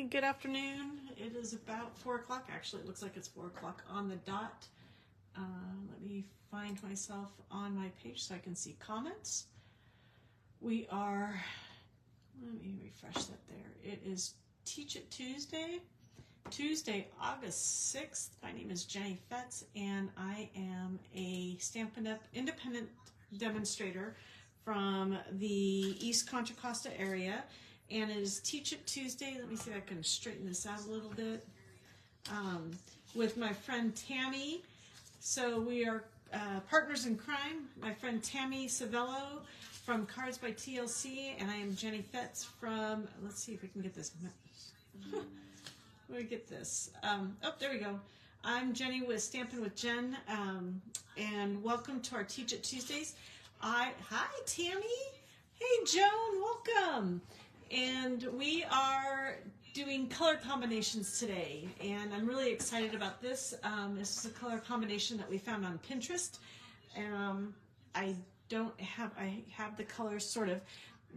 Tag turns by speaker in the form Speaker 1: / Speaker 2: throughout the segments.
Speaker 1: Hi, good afternoon. It is about 4 o'clock. Actually, it looks like it's 4 o'clock on the dot. Let me find myself on my page so I can see comments. We are, let me refresh that there. It is Teach It Tuesday, August 6th. My name is Jenny Fetz, and I am a Stampin' Up! Independent demonstrator from the East Contra Costa area. And it is Teach It Tuesday. Let me see if I can straighten this out a little bit. With my friend Tammy. So we are partners in crime. My friend Tammy Savello from Cards by TLC, and I am Jenny Fetz from, let's see if we can get this. Let me get this. Oh, there we go. I'm Jenny with Stampin' with Jen, and welcome to our Teach It Tuesdays. Hi, Tammy. Hey, Joan, welcome. And we are doing color combinations today, and I'm really excited about this. This is a color combination that we found on Pinterest. I have the colors sort of.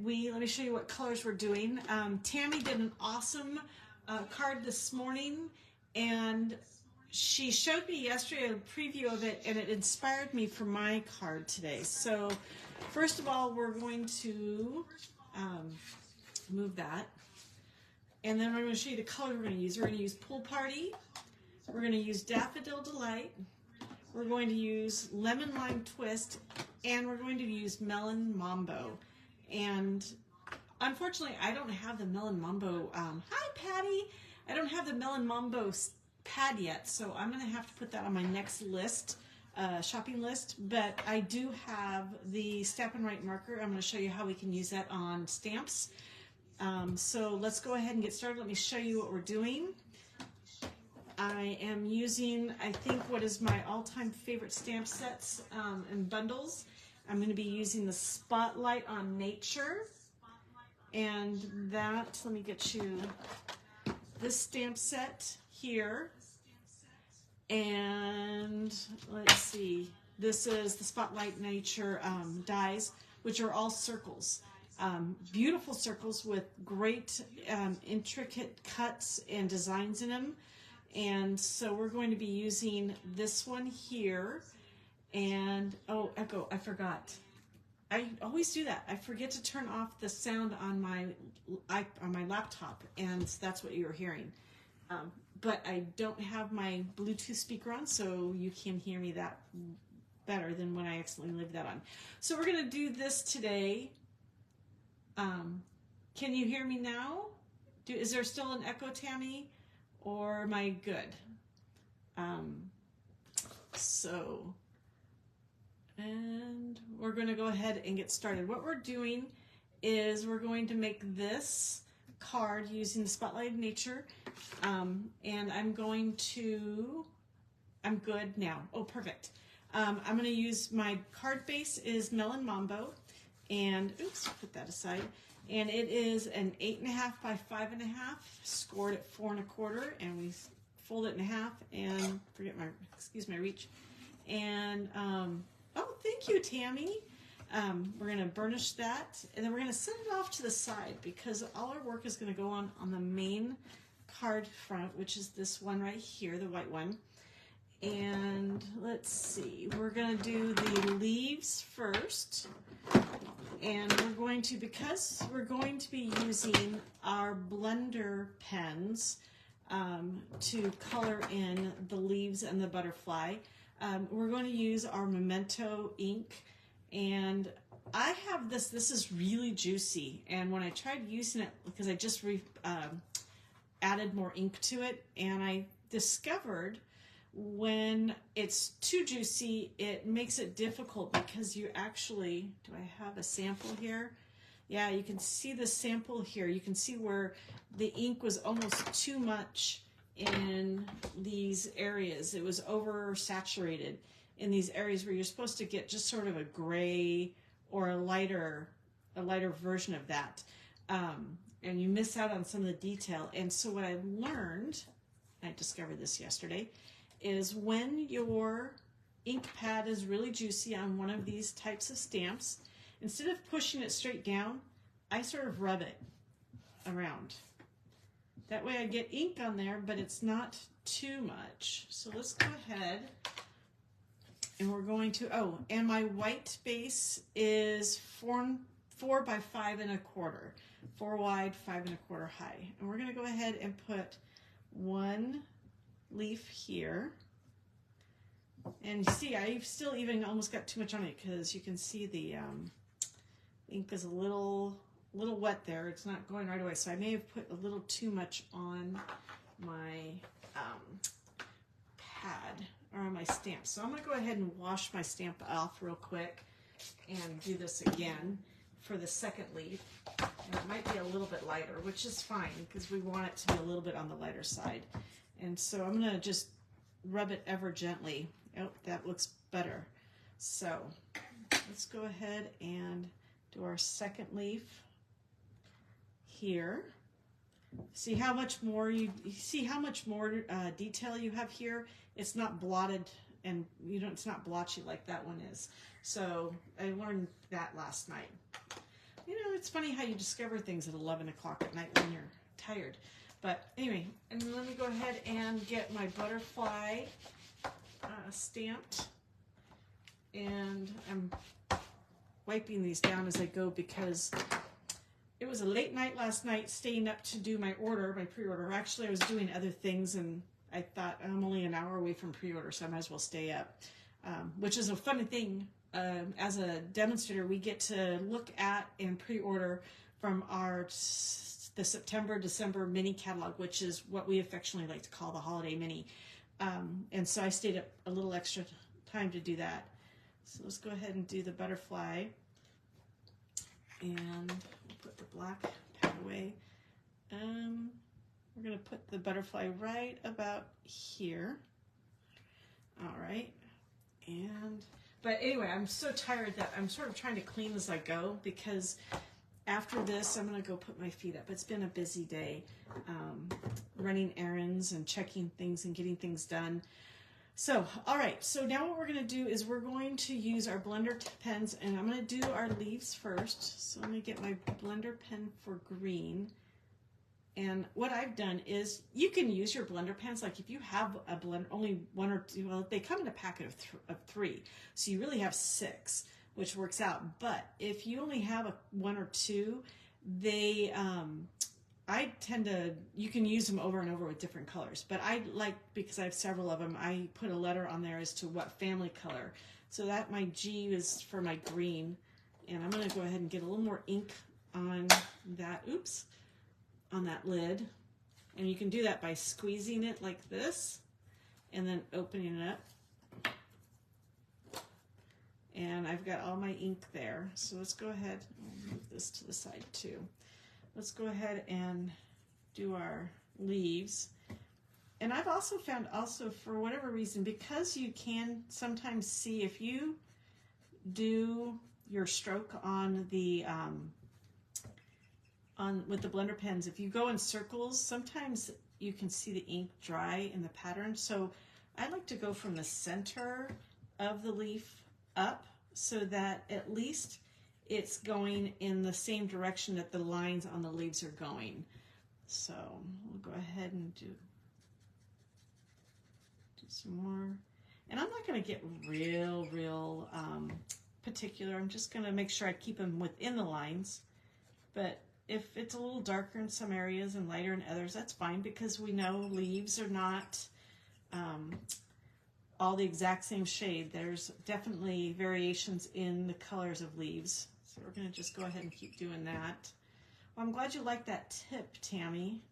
Speaker 1: Let me show you what colors we're doing. Tammy did an awesome card this morning, and she showed me yesterday a preview of it, and it inspired me for my card today. So first of all, we're going to move that, and then we're going to show you the color we're going to use. We're going to use Pool Party, we're going to use Daffodil Delight, we're going to use Lemon Lime Twist, and we're going to use Melon Mambo. And unfortunately, I don't have the Melon Mambo. Hi, Patty. I don't have the Melon Mambo pad yet, so I'm going to have to put that on my next list, shopping list. But I do have the Stampin' Right marker. I'm going to show you how we can use that on stamps. So let's go ahead and get started. Let me show you what we're doing. I am using, I think, what is my all-time favorite stamp sets and bundles. I'm going to be using the Spotlight on Nature, and that, let me get you this stamp set here, and let's see, this is the Spotlight Nature dies, which are all circles. Beautiful circles with great intricate cuts and designs in them. And so we're going to be using this one here. And oh, echo, I forgot. I always do that. I forget to turn off the sound on my laptop, and that's what you're hearing. But I don't have my Bluetooth speaker on, so you can hear me that better than when I accidentally leave that on. So we're going to do this today. Can you hear me now? Is there still an echo, Tammy, or am I good? And we're going to go ahead and get started. What we're doing is we're going to make this card using the Spotlight of Nature, and I'm good now. Oh, perfect. I'm going to use my card base is Melon Mambo, and oops, put that aside. And it is an 8.5 by 5.5, scored at 4 1/4, and we fold it in half and excuse my reach. And oh, thank you, Tammy. We're going to burnish that, and then we're going to set it off to the side because all our work is going to go on the main card front, which is this one right here, the white one. And let's see, we're going to do the leaves first. And because we're going to be using our blender pens to color in the leaves and the butterfly, we're going to use our Memento ink. And I have this is really juicy. And when I tried using it, because I just added more ink to it, and I discovered when it's too juicy, it makes it difficult because you actually, do I have a sample here? Yeah, you can see the sample here. You can see where the ink was almost too much in these areas. It was oversaturated in these areas where you're supposed to get just sort of a gray or a lighter version of that. And you miss out on some of the detail. And so what I learned, I discovered this yesterday, is when your ink pad is really juicy on one of these types of stamps, instead of pushing it straight down, I sort of rub it around. That way I get ink on there, but it's not too much. So let's go ahead and we're going to, oh, and my white base is 4 by 5¼ 4 wide, 5¼ high. And we're going to go ahead and put one leaf here. And you see, I still even almost got too much on it because you can see the ink is a little wet there. It's not going right away. So I may have put a little too much on my pad or on my stamp. So I'm going to go ahead and wash my stamp off real quick and do this again for the second leaf. And it might be a little bit lighter, which is fine because we want it to be a little bit on the lighter side. And so I'm going to just rub it ever gently. Oh, that looks better. So let's go ahead and do our second leaf here. See how much more detail you have here. It's not blotted and it's not blotchy like that one is. So I learned that last night. It's funny how you discover things at 11 o'clock at night when you're tired. But anyway, and let me go ahead and get my butterfly stamped. And I'm wiping these down as I go because it was a late night last night staying up to do my pre-order. Actually, I was doing other things and I thought I'm only an hour away from pre-order, so I might as well stay up, which is a fun thing. As a demonstrator, we get to look at and pre-order from the September-December mini catalog, which is what we affectionately like to call the holiday mini. And so I stayed up a little extra time to do that. So let's go ahead and do the butterfly. And we'll put the black pad away. We're going to put the butterfly right about here. All right. But anyway, I'm so tired that I'm sort of trying to clean as I go because after this, I'm going to go put my feet up. It's been a busy day, running errands and checking things and getting things done. So, all right. So now what we're going to do is we're going to use our blender pens, and I'm going to do our leaves first. So let me get my blender pen for green. And what I've done is you can use your blender pens. Like if you have a blender, only 1 or 2, well, they come in a packet of 3. So you really have 6, which works out. But if you only have 1 or 2, they, you can use them over and over with different colors. But I like, because I have several of them, I put a letter on there as to what family color. So that my G is for my green. And I'm going to go ahead and get a little more ink on that. Oops. On that lid, and you can do that by squeezing it like this and then opening it up, and I've got all my ink there. So let's go ahead and move this to the side too. Let's go ahead and do our leaves. And I've also found for whatever reason, because you can sometimes see if you do your stroke on the with the blender pens, if you go in circles, sometimes you can see the ink dry in the pattern. So I like to go from the center of the leaf up so that at least it's going in the same direction that the lines on the leaves are going. So we'll go ahead and do some more. And I'm not going to get real particular. I'm just going to make sure I keep them within the lines. But if it's a little darker in some areas and lighter in others, that's fine, because we know leaves are not all the exact same shade. There's definitely variations in the colors of leaves. So we're going to just go ahead and keep doing that. Well, I'm glad you like that tip, Tammy.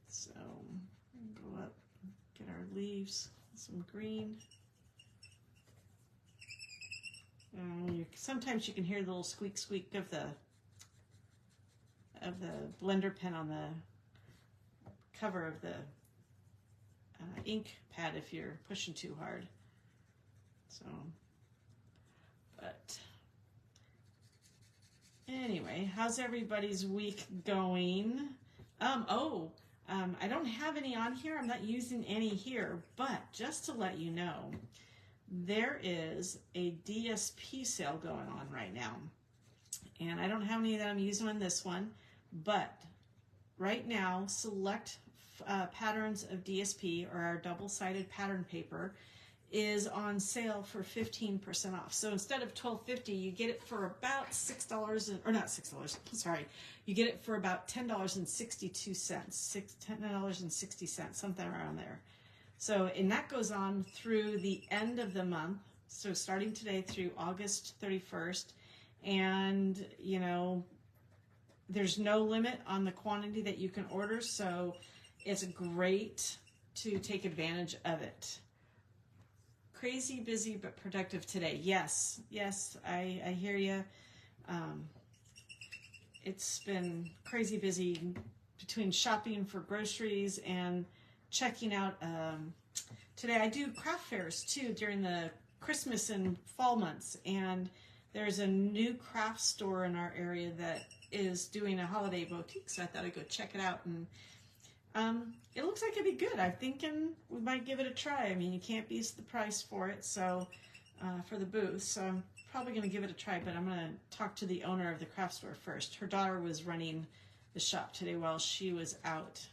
Speaker 1: So go up, get our leaves, some green. Sometimes you can hear the little squeak squeak of the blender pen on the cover of the ink pad if you're pushing too hard. So, but anyway, how's everybody's week going? I don't have any on here. I'm not using any here, but just to let you know, there is a DSP sale going on right now. And I don't have any that I'm using on this one, but right now, select patterns of DSP, or our double-sided pattern paper, is on sale for 15% off. So instead of $12.50, you get it for about $6, or not $6, sorry, you get it for about $10.62, $10.60, something around there. So, and that goes on through the end of the month. So starting today through August 31st. And, you know, there's no limit on the quantity that you can order. So it's great to take advantage of it. Crazy busy but productive today. Yes, I hear you. It's been crazy busy between shopping for groceries and checking out. Today I do craft fairs too during the Christmas and fall months, and there's a new craft store in our area that is doing a holiday boutique, so I thought I'd go check it out. And it looks like it'd be good. I'm thinking we might give it a try. I mean, you can't beat the price for it, so for the booth. So I'm probably going to give it a try, but I'm going to talk to the owner of the craft store first. Her daughter was running the shop today while she was out,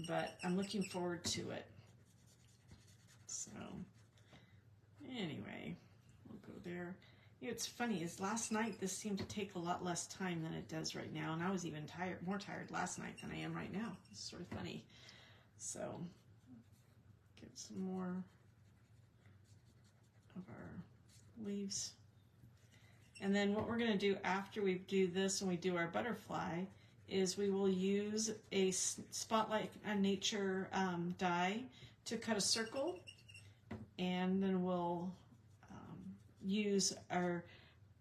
Speaker 1: but I'm looking forward to it. So anyway, we'll go there. You know, it's funny is last night this seemed to take a lot less time than it does right now, and I was even more tired last night than I am right now. It's sort of funny. So get some more of our leaves. And then what we're going to do after we do this and we do our butterfly is we will use a Spotlight on Nature die to cut a circle, and then we'll use our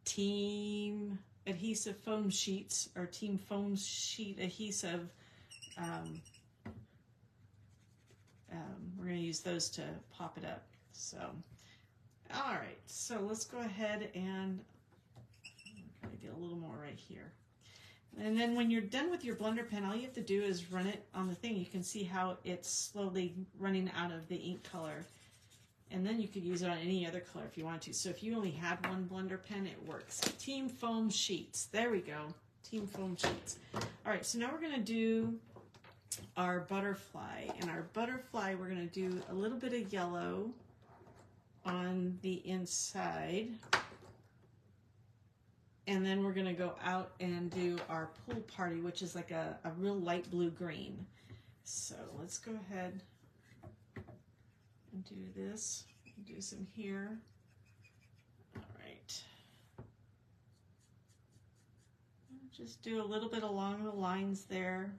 Speaker 1: team adhesive foam sheets, or team foam sheet adhesive. We're going to use those to pop it up. So, all right, so let's go ahead and get a little more right here. And then when you're done with your blender pen, all you have to do is run it on the thing. You can see how it's slowly running out of the ink color. And then you could use it on any other color if you want to. So if you only had one blender pen, it works. Team foam sheets. There we go. Team foam sheets. All right, so now we're going to do our butterfly. And our butterfly, we're going to do a little bit of yellow on the inside. And then we're going to go out and do our pool party, which is like a real light blue green. So let's go ahead and do this. Do some here. All right. Just do a little bit along the lines there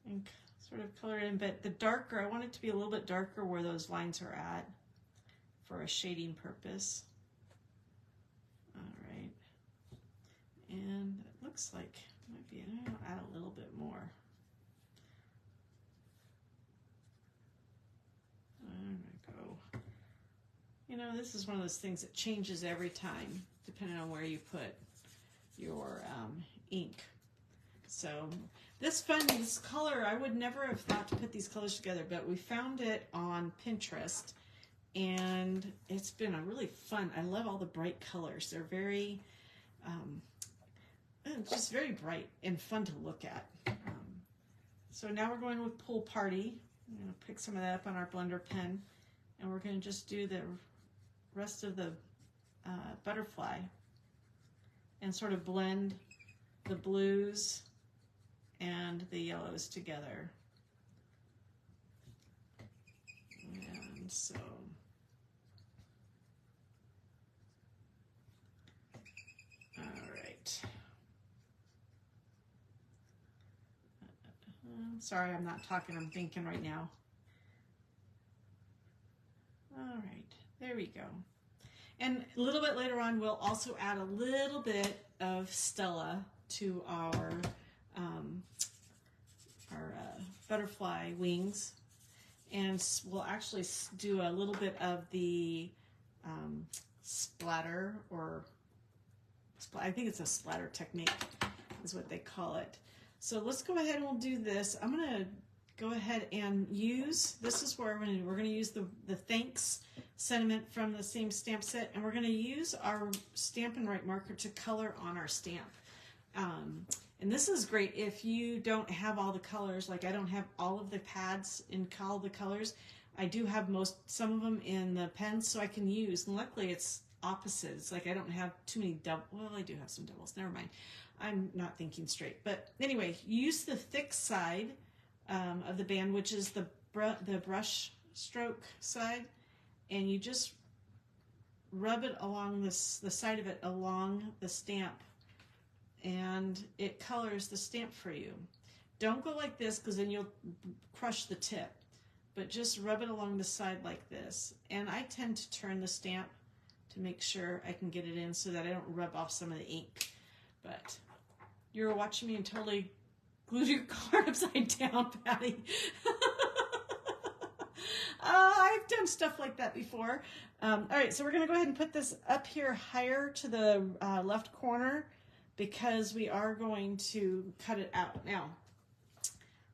Speaker 1: and sort of color it in. But the darker, I want it to be a little bit darker where those lines are at for a shading purpose. All right. And it looks like it might be, I'll add a little bit more. There we go. You know, this is one of those things that changes every time, depending on where you put your ink. So this color, I would never have thought to put these colors together, but we found it on Pinterest, and it's been a really fun. I love all the bright colors. They're very, just very bright and fun to look at. So now we're going with Pool Party. I'm going to pick some of that up on our blender pen, and we're going to just do the rest of the butterfly and sort of blend the blues and the yellows together. And so all right. Sorry, I'm not talking, I'm thinking right now. All right, there we go. And a little bit later on, we'll also add a little bit of Stella to our butterfly wings. And we'll actually do a little bit of the splatter, or I think it's a splatter technique is what they call it. So let's go ahead and we'll do this. I'm going to go ahead and use, this is where we're going to use the thanks sentiment from the same stamp set, and we're going to use our Stampin' Write marker to color on our stamp. And And this is great if you don't have all the colors. Like I don't have all of the pads in all the colors. I do have some of them in the pens, so I can use. And luckily, it's opposite. It's like I don't have too many double. Well, I do have some doubles. Never mind. I'm not thinking straight. But anyway, use the thick side of the band, which is the brush stroke side, and you just rub it along the side of it along the stamp, and it colors the stamp for you. Don't go like this because then you'll crush the tip, but just rub it along the side like this. And I tend to turn the stamp to make sure I can get it in so that I don't rub off some of the ink. But you're watching me and totally glued your card upside down, Patty. I've done stuff like that before. All right, so we're going to go ahead and put this up here higher to the left corner because we are going to cut it out. Now,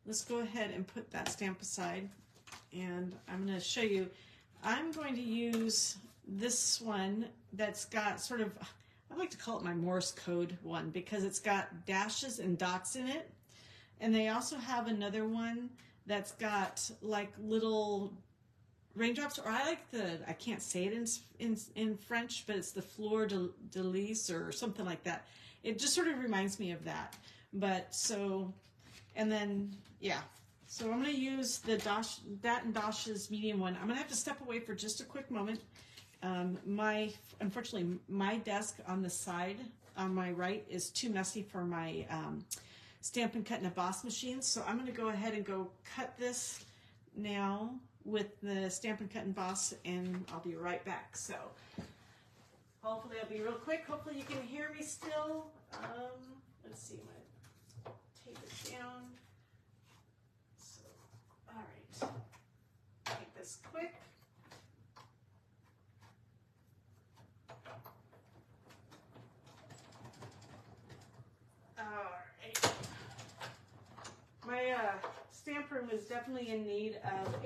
Speaker 1: let's go ahead and put that stamp aside, and I'm going to show you. I'm going to use this one that's got sort of, I like to call it my Morse code one because it's got dashes and dots in it. And they also have another one that's got like little raindrops, or I can't say it in French, but it's the fleur de lis or something like that. It just sort of reminds me of that. But so, and then, yeah. So I'm going to use the Dat and Dosh's medium one. I'm going to have to step away for just a quick moment. Unfortunately, my desk on the side on my right is too messy for my Stamp and Cut and Emboss machine. So I'm going to go ahead and go cut this now with the Stamp and Cut and Emboss, and I'll be right back. So hopefully I'll be real quick. Hopefully you can hear me still. Let's see, I'm going to tape it down. So, all right, make this quick. All right. My stamp room is definitely in need of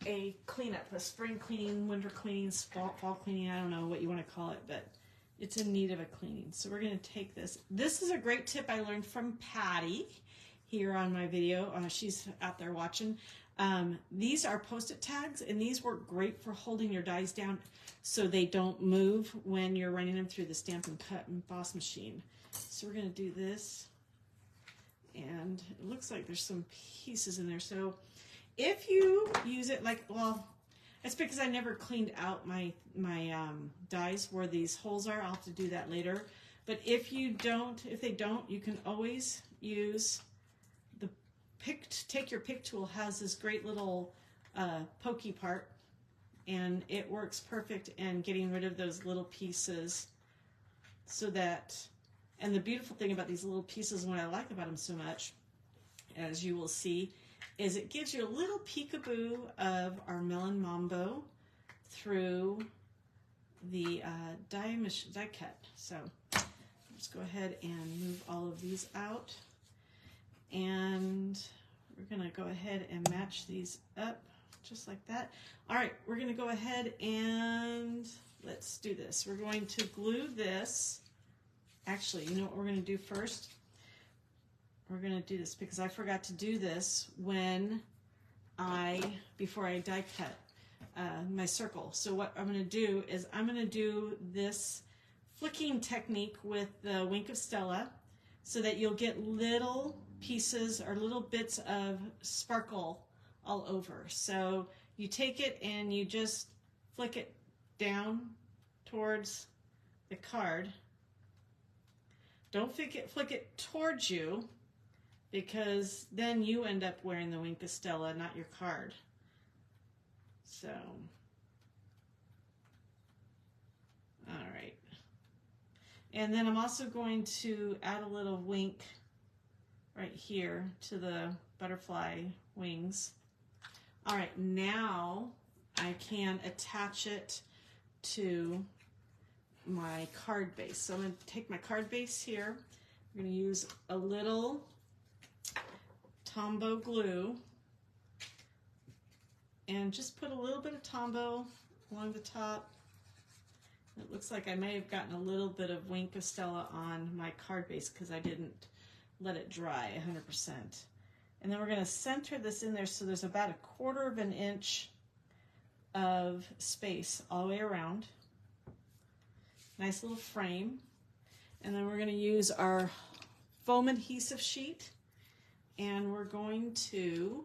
Speaker 1: a cleanup, a spring cleaning, winter cleaning, fall cleaning. I don't know what you want to call it, but it's in need of a cleaning. So we're going to take this. This is a great tip I learned from Patty here on my video. She's out there watching. These are Post-it tags, and these work great for holding your dies down so they don't move when you're running them through the Stamp and Cut and Emboss machine. So we're going to do this, and it looks like there's some pieces in there. So if you use it like, well, it's because I never cleaned out my dies where these holes are. I'll have to do that later. But if they don't, you can always use the pick. Take your pick tool, has this great little pokey part, and it works perfect in getting rid of those little pieces. So that, and the beautiful thing about these little pieces, and what I like about them so much, as you will see, is it gives you a little peekaboo of our Melon Mambo through the die cut. So let's go ahead and move all of these out, and we're going to go ahead and match these up just like that. All right, we're going to go ahead and let's do this. We're going to glue this. Actually, you know what we're going to do first? We're going to do this because I forgot to do this before I die cut my circle. So what I'm going to do is I'm going to do this flicking technique with the Wink of Stella so that you'll get little pieces or little bits of sparkle all over. So you take it and you just flick it down towards the card. Don't flick it towards you, because then you end up wearing the Wink of Stella, not your card. So, all right. And then I'm also going to add a little wink right here to the butterfly wings. All right, now I can attach it to my card base. So I'm going to take my card base here. I'm going to use a little Tombow glue and just put a little bit of Tombow along the top. It looks like I may have gotten a little bit of Wink of Stella on my card base because I didn't let it dry 100%. And then we're going to center this in there so there's about 1/4 of an inch of space all the way around. Nice little frame. And then we're going to use our foam adhesive sheet, and we're going to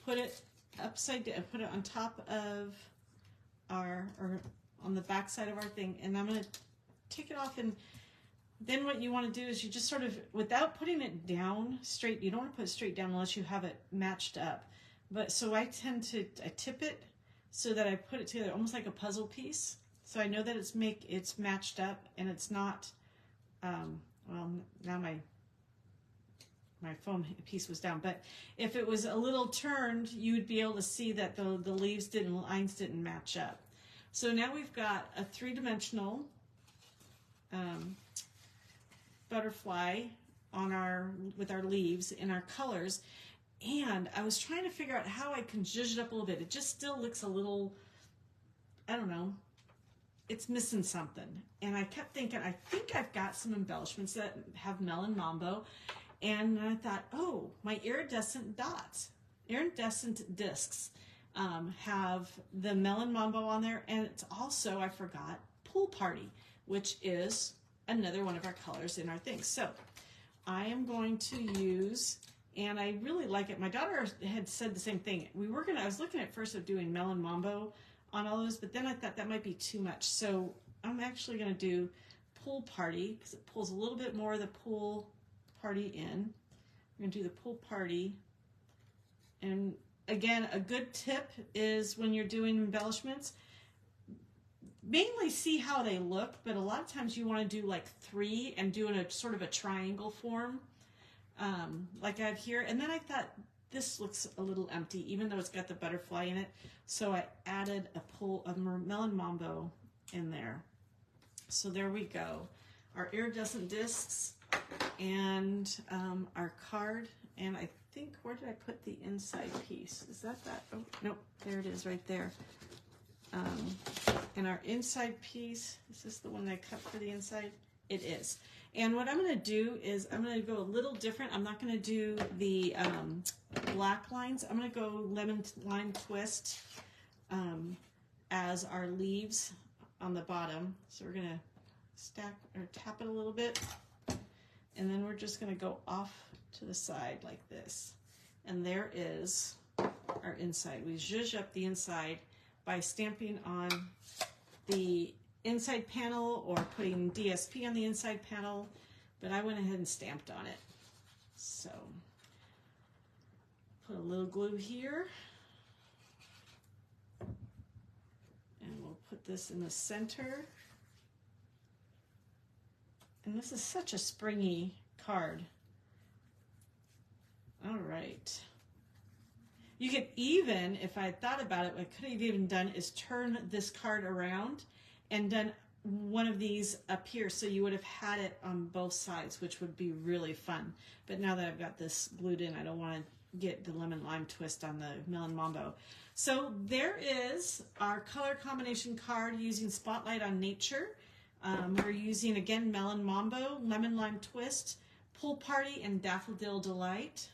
Speaker 1: put it upside down, put it on top of our, or on the back side of our thing, and I'm going to take it off. And then what you want to do is you just sort of, without putting it down straight, you don't want to put it straight down unless you have it matched up. But so I tip it so that I put it together almost like a puzzle piece. So I know that it's matched up and it's not, well, now my foam piece was down, but if it was a little turned, you would be able to see that the lines didn't match up. So now we've got a 3-dimensional butterfly on with our leaves in our colors, and I was trying to figure out how I can zhuzh it up a little bit. It just still looks a little, I don't know, it's missing something. And I kept thinking, I think I've got some embellishments that have Melon Mambo. And I thought, oh, my iridescent discs have the Melon Mambo on there. And it's also, I forgot, Pool Party, which is another one of our colors in our thing. So I am going to use, and I really like it. My daughter had said the same thing. I was looking at first of doing Melon Mambo on all those, but then I thought that might be too much. So I'm actually going to do Pool Party because it pulls a little bit more of the Pool Party in. We're going to do the Pool Party. And again, a good tip is when you're doing embellishments, mainly see how they look, but a lot of times you want to do like 3 and do in a sort of a triangle form, like I have here. And then I thought, this looks a little empty, even though it's got the butterfly in it. So I added a Melon Mambo in there. So there we go. Our iridescent discs and our card. And I think, where did I put the inside piece? Is that? Oh, nope, there it is right there. And our inside piece, is this the one that I cut for the inside? It is. And what I'm going to do is I'm going to go a little different. I'm not going to do the black lines. I'm going to go lemon lime twist as our leaves on the bottom. So we're going to stack or tap it a little bit. And then we're just going to go off to the side like this. And there is our inside. We zhuzh up the inside by stamping on the inside panel or putting DSP on the inside panel, but I went ahead and stamped on it. So put a little glue here, and we'll put this in the center. And this is such a springy card. All right. You could even, if I had thought about it, what I could have even done is turn this card around and done one of these up here, so you would have had it on both sides, which would be really fun. But now that I've got this glued in, I don't want to get the lemon lime twist on the Melon Mambo. So there is our color combination card using Spotlight on Nature. We're using, again, Melon Mambo, lemon lime twist, Pool Party, and Daffodil Delight.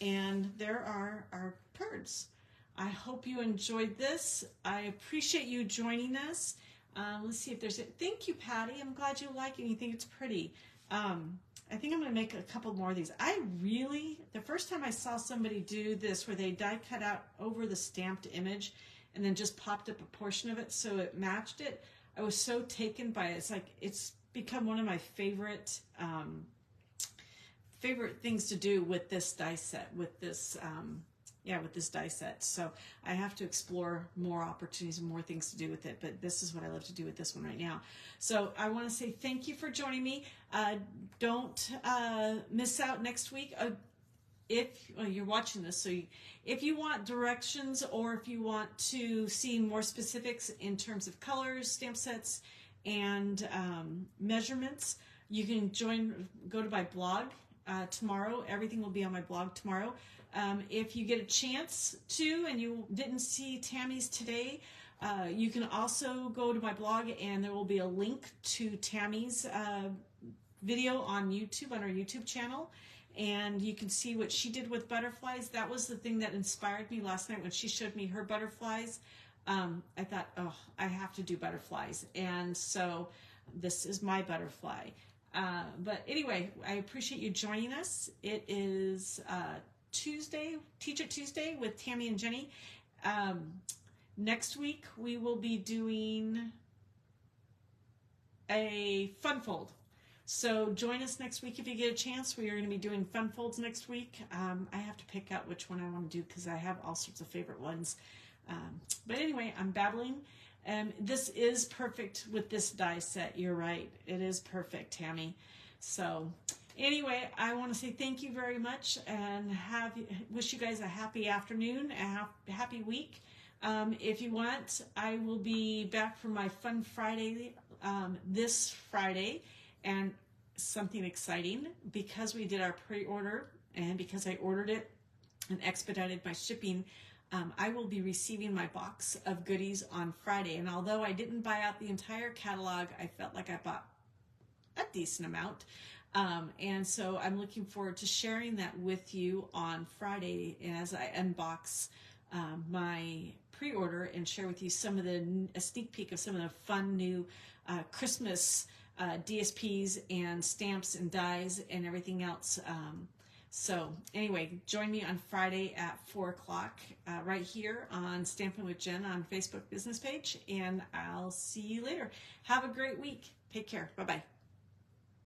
Speaker 1: And there are our cards. I hope you enjoyed this. I appreciate you joining us. Let's see if there's a, thank you, Patty. I'm glad you like it and you think it's pretty. I think I'm gonna make a couple more of these. The first time I saw somebody do this where they die cut out over the stamped image and then just popped up a portion of it so it matched it, I was so taken by it. It's like, it's become one of my favorite things to do with this die set, with this die set. So I have to explore more opportunities and more things to do with it, but this is what I love to do with this one right now. So I want to say thank you for joining me. Don't miss out next week. If you're watching this, so if you want directions or if you want to see more specifics in terms of colors, stamp sets, and measurements, you can go to my blog tomorrow. Everything will be on my blog tomorrow. If you get a chance to and you didn't see Tammy's today, You can also go to my blog, and there will be a link to Tammy's video on YouTube, on our YouTube channel, and you can see what she did with butterflies. That was the thing that inspired me last night when she showed me her butterflies. I thought, oh, I have to do butterflies, and so this is my butterfly. But anyway, I appreciate you joining us. It is Tuesday, Teach It Tuesday with Tammy and Jenny. Next week we will be doing a fun fold. So join us next week if you get a chance. We are going to be doing fun folds next week. I have to pick out which one I want to do because I have all sorts of favorite ones. But anyway, I'm babbling. This is perfect with this die set. You're right. It is perfect, Tammy. So anyway, I want to say thank you very much and wish you guys a happy afternoon, a happy week. If you want, I will be back for my Fun Friday this Friday, and something exciting, because we did our pre-order and because I ordered it and expedited my shipping, I will be receiving my box of goodies on Friday. And although I didn't buy out the entire catalog, I felt like I bought a decent amount. And so I'm looking forward to sharing that with you on Friday as I unbox my pre-order and share with you a sneak peek of some of the fun new Christmas DSPs and stamps and dies and everything else. So anyway, join me on Friday at 4 o'clock right here on Stampin' with Jen on Facebook business page, and I'll see you later. Have a great week. Take care. Bye-bye.